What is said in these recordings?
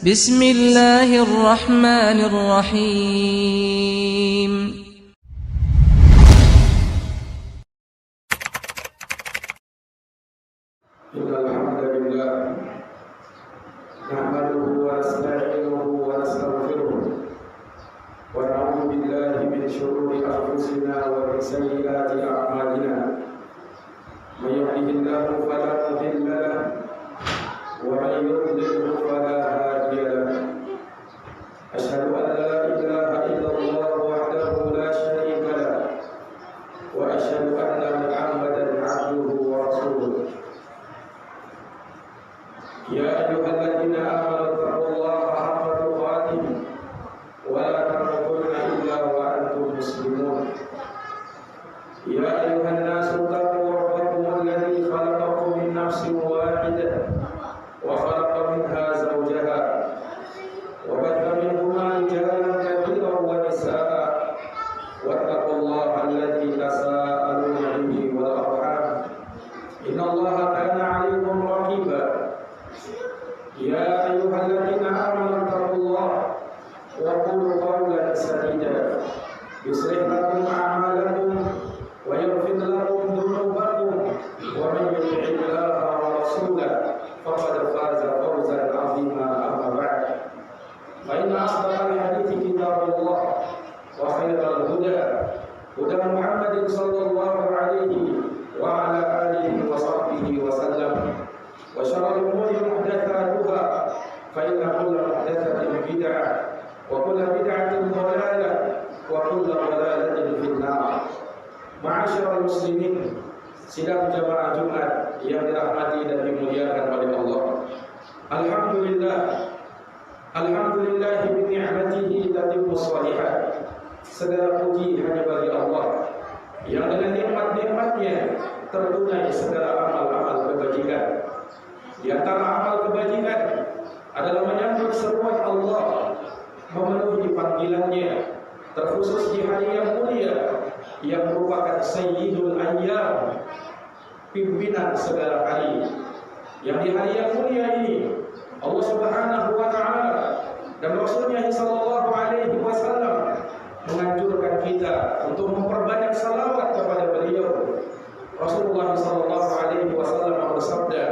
Bismillahirrahmanirrahim. Innal hamdalillah nahmaduhu wa nasta'inuhu wa nastaghfiruh wa na'udzu billahi min shururi anfusina wa min sayyiati a'malina. May yahdihillahu fala mudilla lahu wa may yudlil fala hadiya lahu. Asyhadu an la ilaha illallah wahdahu la syarika lahu wa asyhadu anna Muhammadan 'abduhu wa rasuluh. Ya ayyuhalladzina amanu taqullaha haqqa tuqatih wa la tamutunna illa wa antum muslimun. Ya ayyuhan nasu taqu rabbakum alladzi khalaqakum min nafsin wahidah wa khalaqa minha zawjaha wa batha minhuma rijalan katsiran wa nisaa'a wattaqullaha alladzi tasaaluna bihi wal arham innallaha kana 'alaykum raqiba. Ya ayyuhalladzina amanu taqullaha wa qulu qawlan sadida yuslih lakum a'malakum wa yaghfir lakum dhunubakum wa man yuti'illaha wa rasulahu faqad faza fawzan 'azima. Amma ba'd, fa inna asdaqal hadithi kitabullah wa khairal huda huda Muhammadin sallallahu alaihi wa ala alihi wa sahbihi wa sallam. Wa syarrul umuri muhdatsatuha fa inna kulla muhdatsatin bid'ah wa kulla bid'atin dhalalah wa kulla dhalalatin fin nar. Ma'asyiral muslimin, sidang jamaah Jumat yang dirahmati dan dimuliakan oleh Allah. Alhamdulillah bi ni'matihi tatimmu shalihat. Segala puji hanya bagi Allah yang dengan nikmat-nikmatnya tertunai segala amal-amal kebajikan. Di antara amal kebajikan adalah menyambut seruan Allah, memenuhi panggilannya, terkhusus di hari yang mulia yang merupakan Sayyidul Ayyam, pimpinan segala hari. Yang di hari yang mulia ini Allah Subhanahu wa taala dan Rasulnya sallallahu alaihi wasallam menganjurkan kita untuk memperbanyak salawat kepada beliau. Rasulullah sallallahu alaihi wasallam bersabda,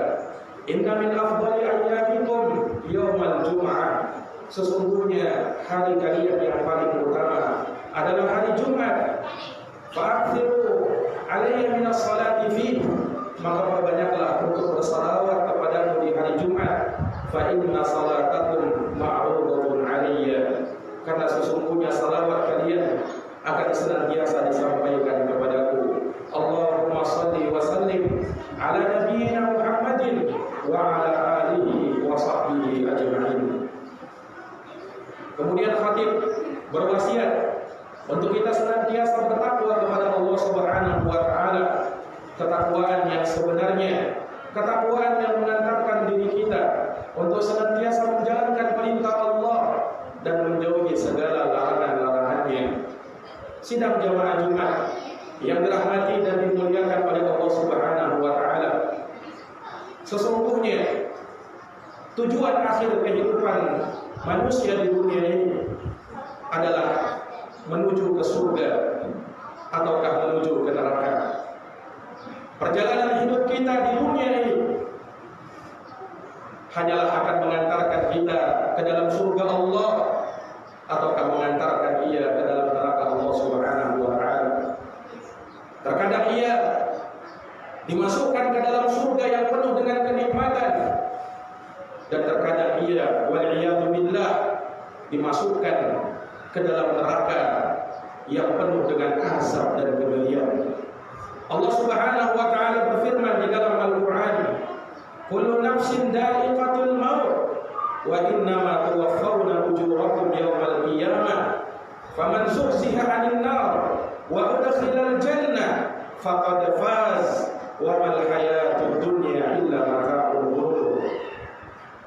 "Inna min afdali ayyamikum yaumal jum'ah." Sesungguhnya hari kalian yang paling utama adalah hari Jumat. Fa'akthiru alayya minas salati fihi. Maka perbanyaklah untuk bersalawat kepadaku di hari Jumat. Fa inna salatakum ma'rudatun alayya. Karena sesungguhnya salawat kalian akan senantiasa disampaikan kepadaku. Allahumma salli wa sallim ala nabiyyina Muhammadin wa ala alihi wa sahbihi ajma'in. Kemudian khatib berwasiat untuk kita senantiasa bertakwa kepada Allah Subhanahu wa taala, ketakwaan yang sebenarnya, ketakwaan yang mengantarkan diri kita untuk senantiasa menjalankan perintah Allah dan menjauhi segala larangan-larangannya. Sidang jamaah Jumat yang dirahmati dan dimuliakan oleh Allah Subhanahu wa taala. Sesungguhnya tujuan akhir kehidupan manusia di dunia ini adalah menuju ke surga ataukah menuju ke neraka. Perjalanan hidup kita di dunia ini hanyalah akan mengantarkan kita ke dalam surga Allah ataukah mengantarkan ia ke dalam neraka Allah Subhanahu wa taala. Terkadang ia dimasukkan ke dalam surga yang penuh dengan kenikmatan, dan terkadang ia wal'iyadu billah dimasukkan ke dalam neraka yang penuh dengan azab dan kebelian. Allah Subhanahu wa taala berfirman di dalam Al-Qur'an, "Kullu nafsin dha'iqatul maut wa innama tuwaffawna ujurakum yawmal qiyamah faman zuhziha 'anil nar wa udkhilal jannah faqad faz wa mal hayatud dunya illa mata'ul ghurur."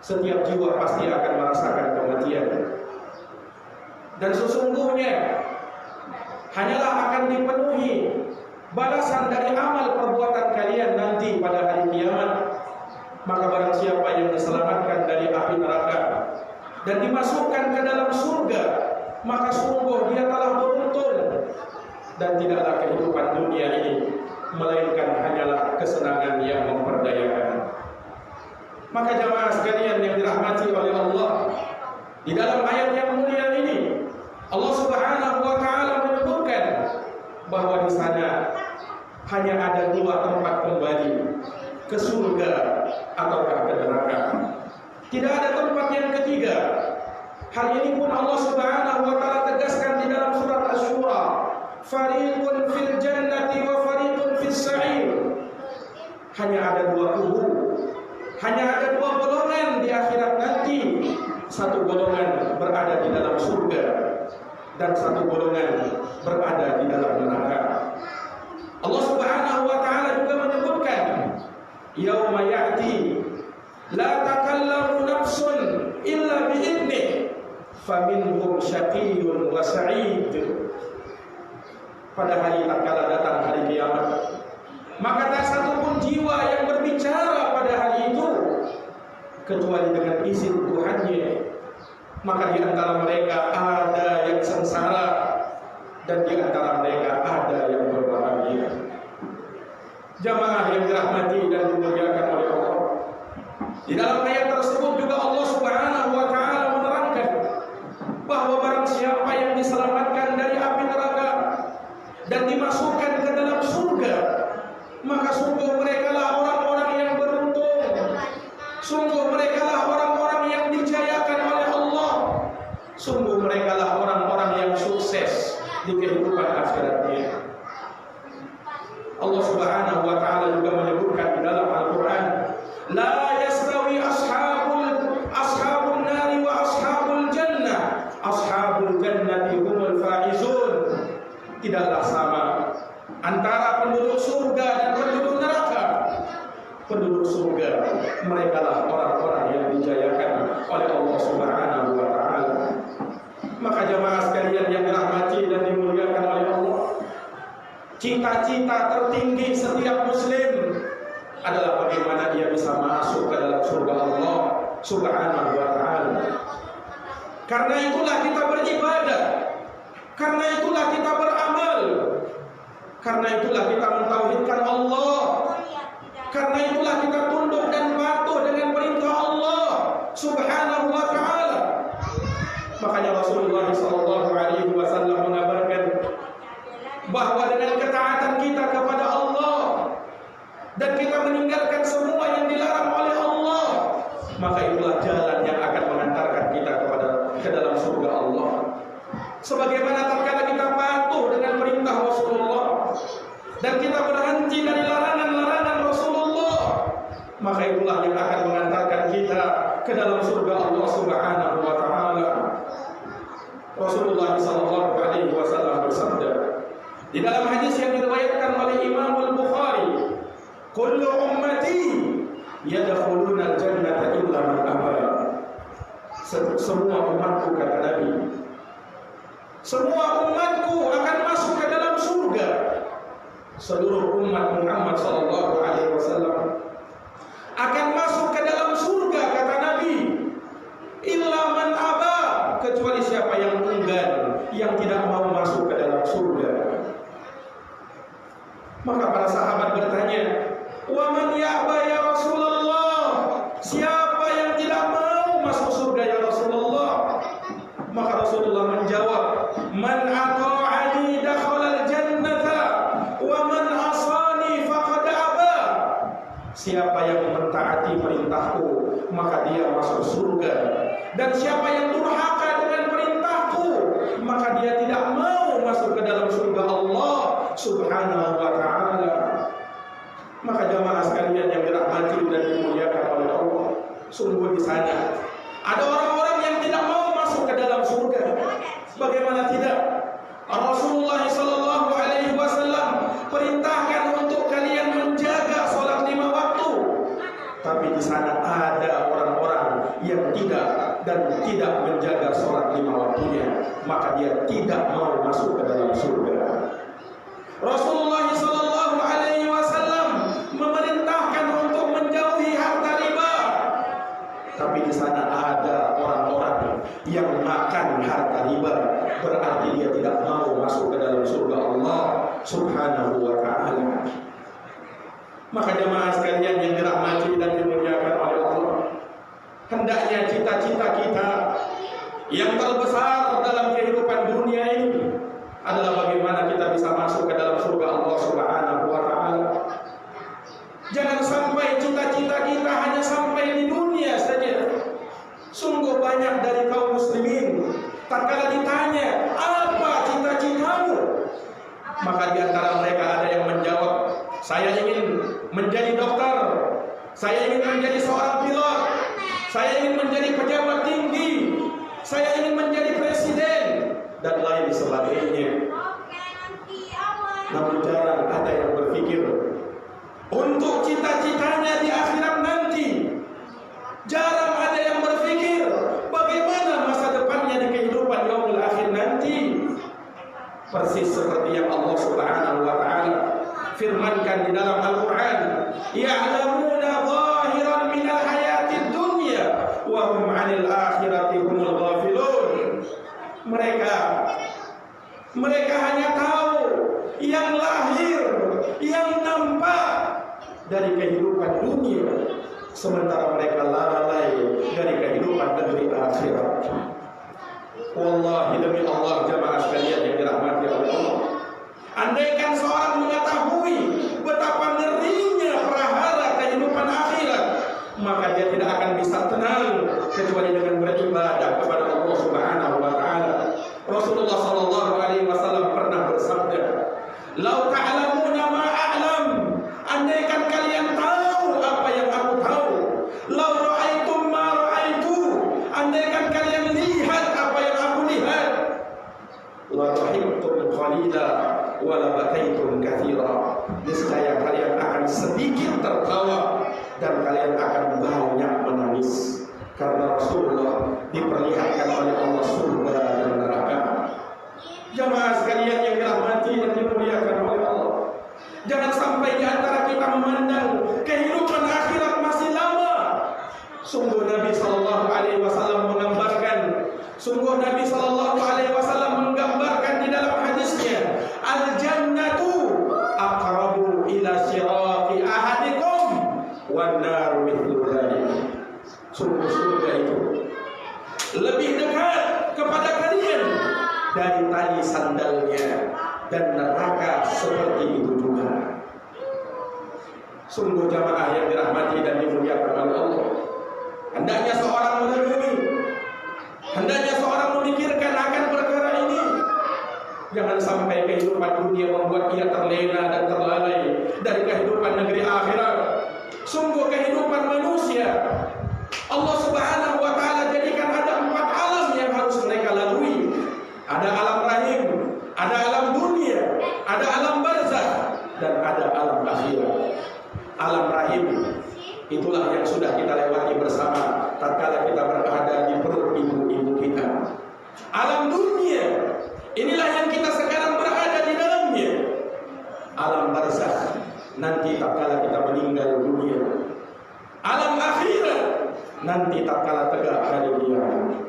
Setiap jiwa pasti akan merasakan kematian, dan sesungguhnya hanyalah akan dipenuhi balasan dari amal perbuatan kalian nanti pada hari kiamat. Maka barang siapa yang diselamatkan dari api neraka, dan dimasukkan ke dalam surga, maka sungguh dia telah beruntung, dan tidaklah kehidupan dunia ini melainkan hanyalah kesenangan yang memperdayakan. Maka jamaah sekalian yang dirahmati oleh Allah, di dalam ayat yang mulia ini Allah Subhanahu wa taala menyebutkan bahwa di sana hanya ada dua tempat kembali, ke surga ataukah ke neraka. Tidak ada tempat yang ketiga. Hal ini pun Allah Subhanahu wa taala tegaskan di dalam surat Asy-Syura, fariqun fil jannati wa fariqun fis sa'ir. Hanya ada dua kubu, hanya ada dua golongan di akhirat nanti. Satu golongan berada di dalam surga dan satu golongan berada di dalam neraka. Allah Subhanahu wa taala juga menyebutkan, yauma ya'ti la takallamu nafsun illa bi'idnih faminhum syaqiyyun wa sa'id. Pada hari tatkala datang hari kiamat, maka tak satu pun jiwa yang berbicara pada hari itu kecuali dengan izin Tuhannya. Maka di antara mereka ada yang sengsara dan di antara mereka ada yang berbahagia. Jamaah yang dirahmati dan dimuliakan oleh Allah, di dalam ayat tersebut juga Allah Subhanahu wa taala menerangkan bahwa barang siapa yang diselamatkan dari api neraka dan dimasukkan ke dalam surga, maka sungguh merekalah orang-orang yang beruntung. Sungguh merekalah orang-orang yang dijayakan oleh Allah. Sungguh merekalah orang-orang yang sukses di kehidupan akhiratnya. Allah Subhanahu wa taala juga menyebutkan di dalam Al-Qur'an, la yastawi ashabun nari wa ashabul jannah, ashabul jannati humul faizun. Tidaklah sama antara penduduk surga dan penduduk neraka. Penduduk surga merekalah orang-orang yang dijayakan oleh Allah Subhanahu wa taala. Maka jemaah sekalian yang dirahmati dan dimuliakan oleh Allah, cita-cita tertinggi setiap muslim adalah bagaimana dia bisa masuk ke dalam surga Allah Subhanahu wa taala. Karena itulah kita beribadah, karena itulah kita beramal, karena itulah kita mentauhidkan Allah, karena itulah kita tunduk dan patuh dengan perintah Allah Subhanahu wa taala. Makanya Rasulullah sallallahu alaihi wasallam mengabarkan bahwa dengan ketaatan kita kepada Allah dan kita meninggalkan semua yang dilarang oleh Allah, maka itulah jalan yang akan mengantarkan kita ke dalam surga Allah. Sebagaimana tatkala kita patuh dengan perintah Rasulullah dan kita berhenti dari larangan-larangan Rasulullah, maka itulah yang akan mengantarkan kita ke dalam surga Allah Subhanahu wa taala. Rasulullah sallallahu alaihi wasallam bersabda di dalam hadis yang diriwayatkan oleh Imam Al-Bukhari, kullu ummati yadkhuluna al-jannata illa man aba. Semua umatku, kata Nabi, semua umatku akan masuk ke dalam surga. Seluruh umat Muhammad sallallahu alaihi wasallam akan masuk ke dalam surga, kata Nabi, illa man aba, kecuali siapa yang enggan, yang tidak mau masuk ke dalam surga. Maka para sahabat bertanya, wa man ya'ba ya Rasulullah, siapa yang tidak mau masuk surga ya Rasulullah? Maka Rasulullah menjawab, man ata'ani dakhala al-jannata wa man asani faqad aba. Siapa yang mentaati perintahku, maka dia masuk surga. Dan siapa yang durhaka dengan perintahku, maka dia tidak mau masuk ke dalam surga Allah Subhanahu wa ta'ala. Maka jamaah sekalian yang dirahmati dan dimuliakan oleh Allah, sungguh di sana ada orang-orang yang tidak mau masuk ke dalam surga. Bagaimana tidak? Rasulullah sallallahu alaihi wasallam perintahkan untuk kalian menjaga salat 5 waktu. Tapi di sana ada orang-orang yang tidak menjaga salat 5 waktunya, maka dia tidak mau masuk ke dalam surga. Rasulullah sallallahu alaihi wasallam memerintahkan untuk menjauhi harta riba. Tapi di sana ada orang-orang yang makan harta riba berarti dia tidak mau masuk ke dalam surga Allah Subhanahu wa ta'ala. Maka jemaah sekalian yang dirahmati dan dimuliakan oleh Allah, hendaknya cita-cita kita yang terbesar dalam kehidupan dunia ini adalah bagaimana kita bisa masuk ke dalam surga Allah Subhanahu wa ta'ala. Jangan sampai cita-cita kita hanya sampai di dunia saja. Sungguh banyak dari kaum muslimin tatkala ditanya, apa cita-citamu? Maka di antara mereka ada yang menjawab, saya ingin menjadi dokter, saya ingin menjadi seorang pilot, saya ingin menjadi pejabat tinggi, saya ingin menjadi presiden, dan lain sebagainya. Namun jarang ada yang berpikir untuk cita-citanya di akhirat nanti. Jarang ada yang berpikir bagaimana masa depannya di kehidupan yaumul akhir nanti. Persis seperti yang Allah Subhanahu wa ta'ala firmankan di dalam Al-Quran, ya'lamuna zahiran minal hayatid dunya wa hum 'anil akhirati humul ghafilun. Mereka hanya tahu yang lahir, yang nampak dari kehidupan dunia, sementara mereka lalai dari kehidupan negeri akhirat. Wallahi demi Allah jamaah sekalian yang dirahmati oleh Allah, andaikan seorang mengetahui betapa ngerinya perahara kehidupan akhirat, maka dia tidak akan bisa tenang kecuali dengan beribadah kepada Allah Subhanahu wa ta'ala. Rasulullah sallallahu alaihi wasallam pernah bersabda, "Lau ta'lamuna ma a'lam," andaikan kalian tahu apa yang aku tahu. "Lau ra'aitum ma ra'aitu," andaikan kalian lihat apa yang aku lihat. "La rahimtum qalila wa la bakaitum katsira," niscaya kalian akan sedikit tertawa dan kalian akan banyak menangis. Karena Rasulullah diperlihatkan oleh Allah surga dan neraka. Jamaah sekalian yang dirahmati dan dimuliakan oleh Allah, jangan sampai di antara kita memandang kehidupan akhirat masih lama. Sungguh Nabi sallallahu alaihi wasallam menggambarkan di dalam hadisnya, al-jannatu aqrabu ila sirati ahadikum wan naru mithlu dzalik. Sungguh surga itu lebih dekat kepada kalian dari tali sandalnya, dan neraka seperti itu juga. Sungguh jamaah yang dirahmati dan dimuliakan oleh Allah, hendaknya seorang merenungi, hendaknya seorang memikirkan akan perkara ini. Jangan sampai kehidupan dunia membuat ia terlena dan terlalai dari kehidupan negeri akhirat. Sungguh kehidupan manusia Allah Subhanahu wa ta'ala jadikan ada 4 alam yang harus mereka lalui. Ada alam rahim, ada alam dunia, ada alam barzakh, dan ada alam akhirat. Alam rahim itulah yang sudah kita lewati bersama tatkala kita berada di perut ibu-ibu kita. Alam dunia inilah yang kita sekarang berada di dalamnya. Alam barzakh nanti tatkala kita meninggal dunia. Alam akhirat nanti tatkala tegak hari kiamat.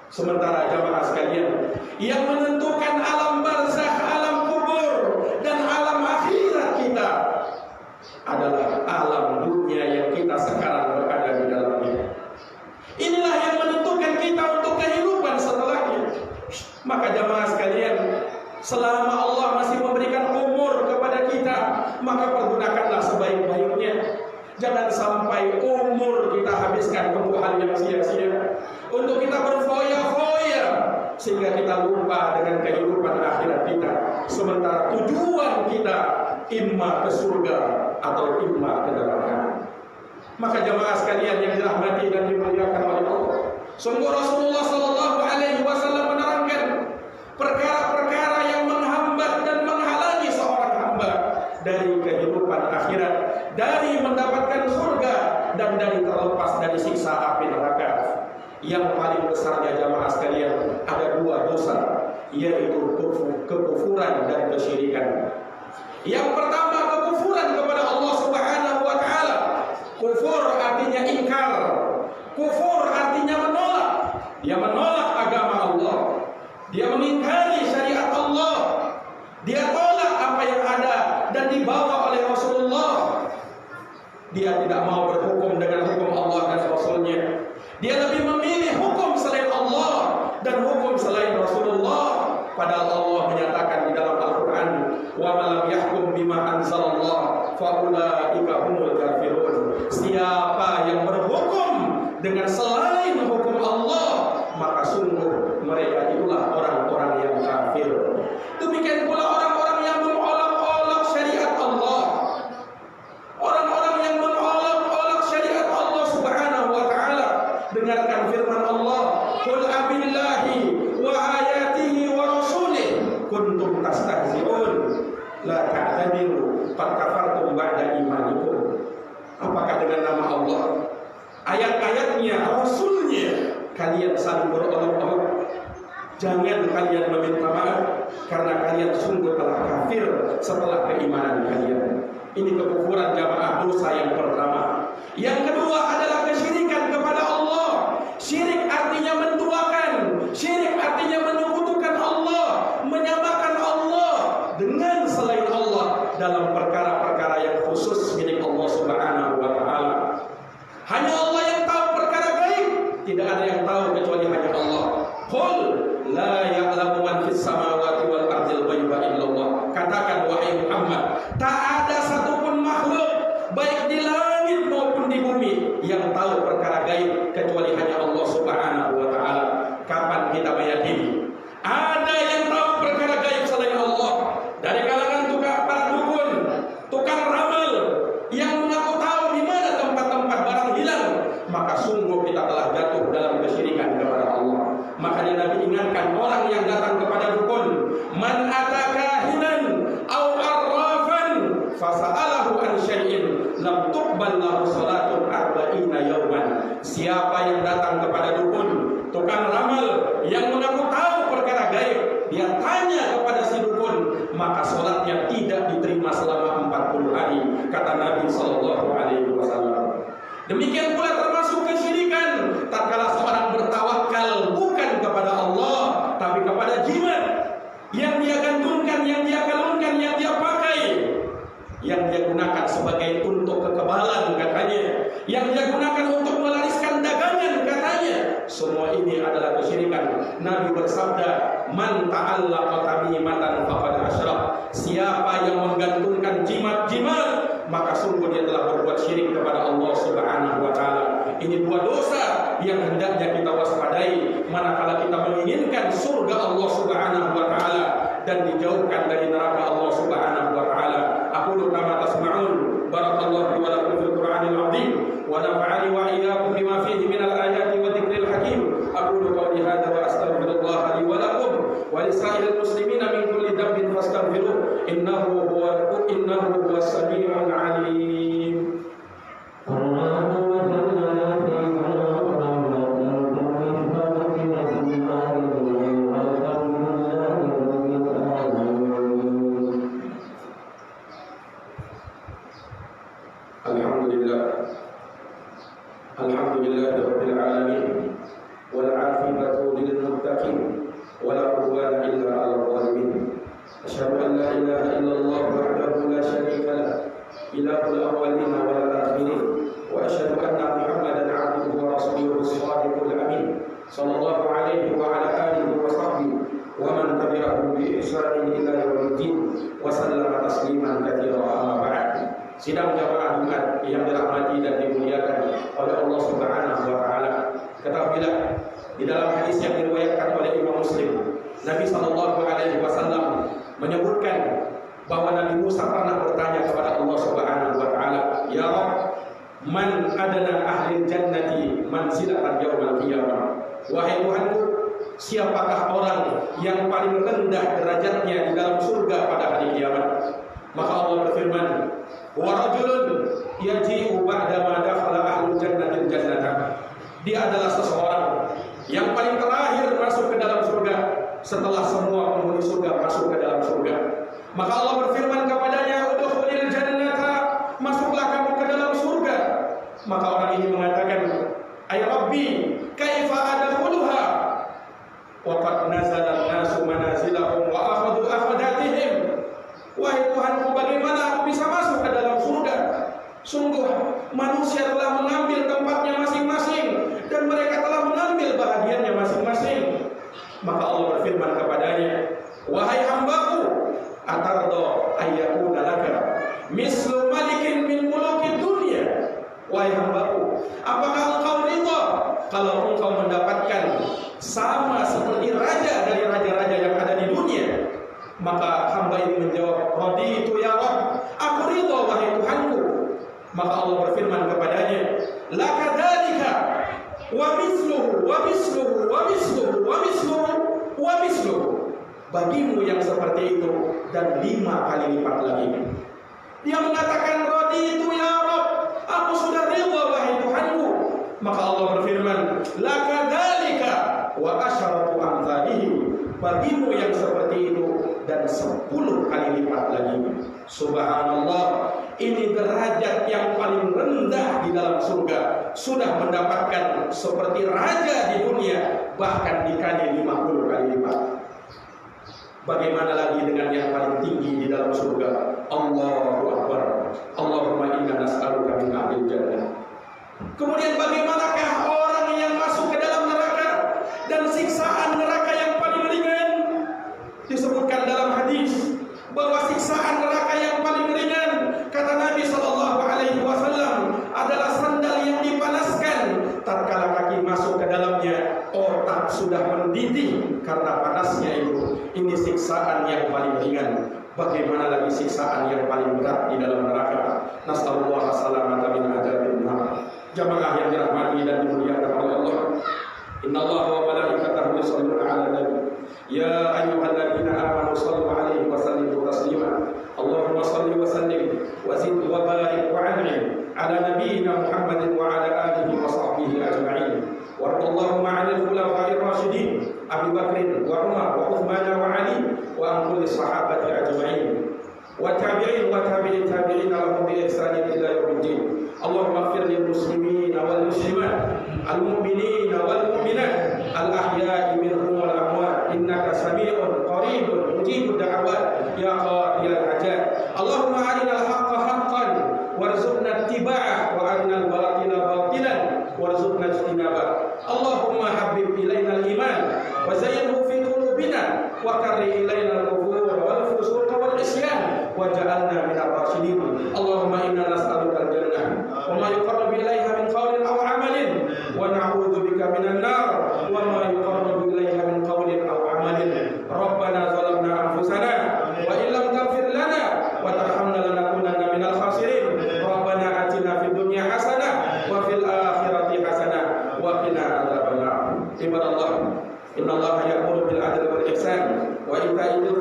Sementara jamaah sekalian, yang menentukan alam barzakh, alam kubur, dan alam akhirat kita adalah alam dunia yang kita sekarang berada di dalamnya. Inilah yang menentukan kita untuk kehidupan setelahnya. Maka jamaah sekalian, selama Allah masih memberikan umur kepada kita, maka pergunakanlah sebaik-baiknya. Jangan sampai umur kita habiskan untuk hal yang sia-sia, untuk kita berfoya-foya sehingga kita lupa dengan kehidupan akhirat kita. Sementara tujuan kita imma ke surga atau imma ke neraka. Maka jamaah sekalian yang dirahmati dan dimuliakan oleh Allah, sungguh Rasulullah sallallahu alaihi wasallam menerangkan perkara-perkara yang menghambat dan menghalangi seorang hamba dari kehidupan akhirat, dari mendapatkan surga, dan dari terlepas dari siksa api neraka. Yang paling besarnya jamaah sekalian ada 2 dosa, yaitu kekufuran dan kesyirikan. Yang pertama, kekufuran kepada Allah Subhanahu wa ta'ala. Kufur artinya ingkar, kufur artinya menolak. Yang Padahal Allah menyatakan di dalam Al-Quran, wa man lam yahkum bima anzalallah fa ulaika humul kafirun. Siapa yang berhukum dengan selain hukum Allah, maka sungguh mereka itulah orang-orang yang kafir. Demikian pula orang-orang yang mengolok-olok syariat Allah, orang-orang yang mengolok-olok syariat Allah Subhanahu wa taala. Dengarkan firman Allah, qul abillahi wa ayatihi wa rasulih kuntum tastahzi'un la ta'tadiru qad kafartum ba'da imanikum. Apakah dengan nama Allah, ayat-ayatnya, rasulnya kalian saling berolok-olok? Jangan kalian meminta maaf, karena kalian sungguh telah kafir setelah keimanan kalian. Ini kekufuran jamaah, dosa yang pertama. Yang kedua adalah kesyirikan kepada Allah. Syirik artinya menduakan, syirik artinya menyekutukan Allah, menyamakan Allah dengan selain Allah dalam perkara-perkara yang khusus milik Allah Subhanahu wa taala. Hanya Allah yang tahu perkara gaib, tidak ada yang tahu kecuali hanya Allah. Qul la ya'lamu man fis samawati wal ardil ghaiba illallah. Katakan wahai Muhammad, tak ada satupun makhluk baik di langit maupun di bumi yang tahu perkara gaib kecuali hanya Allah Subhanahu wa taala. Kapan kita meyakini ada yang tahu perkara gaib selain Allah? Dari kalangan tukang para dukun, tukang ramal yang mengaku tahu di mana tempat-tempat barang hilang, maka sungguh kita telah jatuh dalam kesyirikan kepada Allah. Makanya Nabi ingatkan orang yang datang kepada dukun, man atakahinan au arrafan fasa'alahu an syai'in lam tuqbal lahu salatun arba'ina yawman. Siapa yang datang kepada dukun, tukang ramal yang mengaku tahu perkara gaib, dia tanya kepada si dukun, maka salatnya tidak diterima selama 40 hari, kata Nabi sallallahu alaihi wasallam. Demikian pula termasuk kesyirikan tatkala seorang bertawakal bukan kepada Allah tapi kepada jimat yang dia gantungkan, yang dia kalungkan, yang dia pakai, yang dia gunakan sebagai untuk kekebalan katanya, yang dia gunakan untuk melariskan dagangan katanya. Semua ini adalah kesyirikan. Nabi bersabda, man ta'allaqa tamimatan faqad asyrak. Siapa yang menggantungkan jimat-jimat, maka sungguh dia telah berbuat syirik kepada Allah Subhanahu wa taala. Ini dua dosa yang hendaknya kita waspadai manakala kita menginginkan surga Allah Subhanahu wa taala dan dijauhkan dari neraka Allah Subhanahu wa taala. Aqulu kama tasma'un, barakallahu wa lakum fil Qur'anil 'azim wa nafa'ani wa iyyakum bima fihi minal ayati wa dzikril hakim. Aqulu qawli hadza wa astaghfirullah li wa lakum wa lisa'iril muslimina min kulli dhanbin fastaghfiruh innahu huwas samii'ul 'aliim. Alhamdulillah rabbil alamin wal 'aqibatu lil muttaqin wa la 'udwana illa 'alal zalimin. Asyhadu an la ilaha illallah wahdahu la syarika lah, ilahul awwalin wal akhirin, wa asyhadu anna Muhammadan 'abduhu wa rasuluhu as-shadiqul amin, sallallahu alaihi wa ala alihi wa sahbihi wa man tabi'ahum bi ihsanin ila yaumiddin wa sallama tasliman katsiran. Amma ba'd. Sidang jamaah Jumat yang dirahmati dan dimuliakan oleh Allah Subhanahu wa taala. Ketahuilah di dalam hadis yang diriwayatkan oleh Imam Muslim, Nabi sallallahu alaihi wasallam menyebutkan bahwa Nabi Musa pernah bertanya kepada Allah Subhanahu wa taala, "Ya Rabb, man adana ahli jannati manzilatan yaumal qiyamah?" Wahai Tuhanku, siapakah orang yang paling rendah derajatnya di dalam surga pada hari kiamat? Maka Allah berfirman, wa rajulun yaji'u ba'da ma dakhala ahlul jannatil jannata. Dia adalah seseorang yang paling terakhir masuk ke dalam surga setelah semua penghuni surga masuk ke dalam surga. Maka Allah berfirman kepadanya, udkhulil jannata, masuklah kamu ke dalam surga. Maka orang ini mengatakan, ay rabbi kaifa adkhuluha wa qad nazala an-nasu manazilahum wa akhadhu akhdatihim. Wahai Tuhanku, bagaimana aku bisa masuk ke dalam surga? Sungguh manusia telah mengambil tempatnya masing-masing dan mereka telah mengambil bahagiannya masing-masing. Maka Allah berfirman kepadanya, sama seperti raja dari raja-raja yang ada di dunia. Maka hamba ini menjawab, raditu ya Rabb, aku ridha wahai Tuhanku. Maka Allah berfirman kepadanya, lakadzalika wa misluhu wa misluhu wa misluhu wa misluhu wa misluhu. Bagimu yang seperti itu dan 5 kali lipat lagi. Dia mengatakan, raditu ya Rabb, aku sudah ridha wahai Tuhanku. Maka Allah berfirman, lakadzalika wa asyaratu amthalihi. Bagimu yang seperti itu dan 10 kali lipat lagi. Subhanallah, ini derajat yang paling rendah di dalam surga, sudah mendapatkan seperti raja di dunia, bahkan dikali 50 kali lipat. Bagaimana lagi dengan yang paling tinggi di dalam surga? Allahu Akbar. Allahumma inna nas'aluka min ahlil jannah. Kemudian bagaimanakah orang yang masuk ke dalam neraka dan siksaan neraka yang paling ringan? Disebutkan dalam hadis bahwa siksaan neraka yang paling ringan, kata Nabi SAW, adalah sandal yang dipanaskan. Tatkala kaki masuk ke dalamnya, otak sudah mendidih karena panasnya itu. Ini siksaan yang paling ringan. Bagaimana lagi siksaan yang paling berat di dalam neraka? Nasallallahu salamata min adzabin nar. Jamaah yang dirahmati dan dimuliakan oleh Allah. Innallaha wa malaikatahu yusholluna 'alan nabi. Ya ayyuhalladzina amanu shallu 'alaihi wa sallimu taslima. Allahumma shalli wa sallim wa zid wa barik wa an'im 'ala nabiyyina Muhammadin wa 'ala alihi wa sahbihi ajma'in. Warḍallahumma 'anil khulafa'ir rasyidin Abi Bakr wa Umar wa Uthman wa Ali wa an kulli sahabati ajma'in. Wa tabi'in wa tabi'in tabi'in lahum bi ihsanin ila yaumiddin. Allahumma ighfir lil muslimin wal muslimat, al mu'minin wal mu'minat, al ahya'i minhum wal amwat, innaka sami'un qaribun mujibud da'awat ya qadiyal hajat. Allahumma arinal haqqa haqqan warzuqna ittiba'ah wa arinal batila batilan warzuqna ijtinabah. Allahumma habbib ilaina al-iman wa zayyinhu fi qulubina wa karrih ilaina al-kufur wal fusuq wal isyan waj'alna minal rasyidin. Allahumma inna nas'aluka al-jannah wa ma yuqarrabu ilaiha min qawlin aw 'amalin wa na'udzu bika minan nar wa ma yuqarrabu ilaiha min qawlin aw 'amalin. Rabbana zalamna anfusana wa illam taghfir lana wa tarhamna lanakunanna minal khasirin. Rabbana atina fid dunya hasanah wa fil akhirati hasanah wa qina adzabannar. Ibadallah, innallaha ya'muru bil 'adli wal ihsan wa ita'i dzil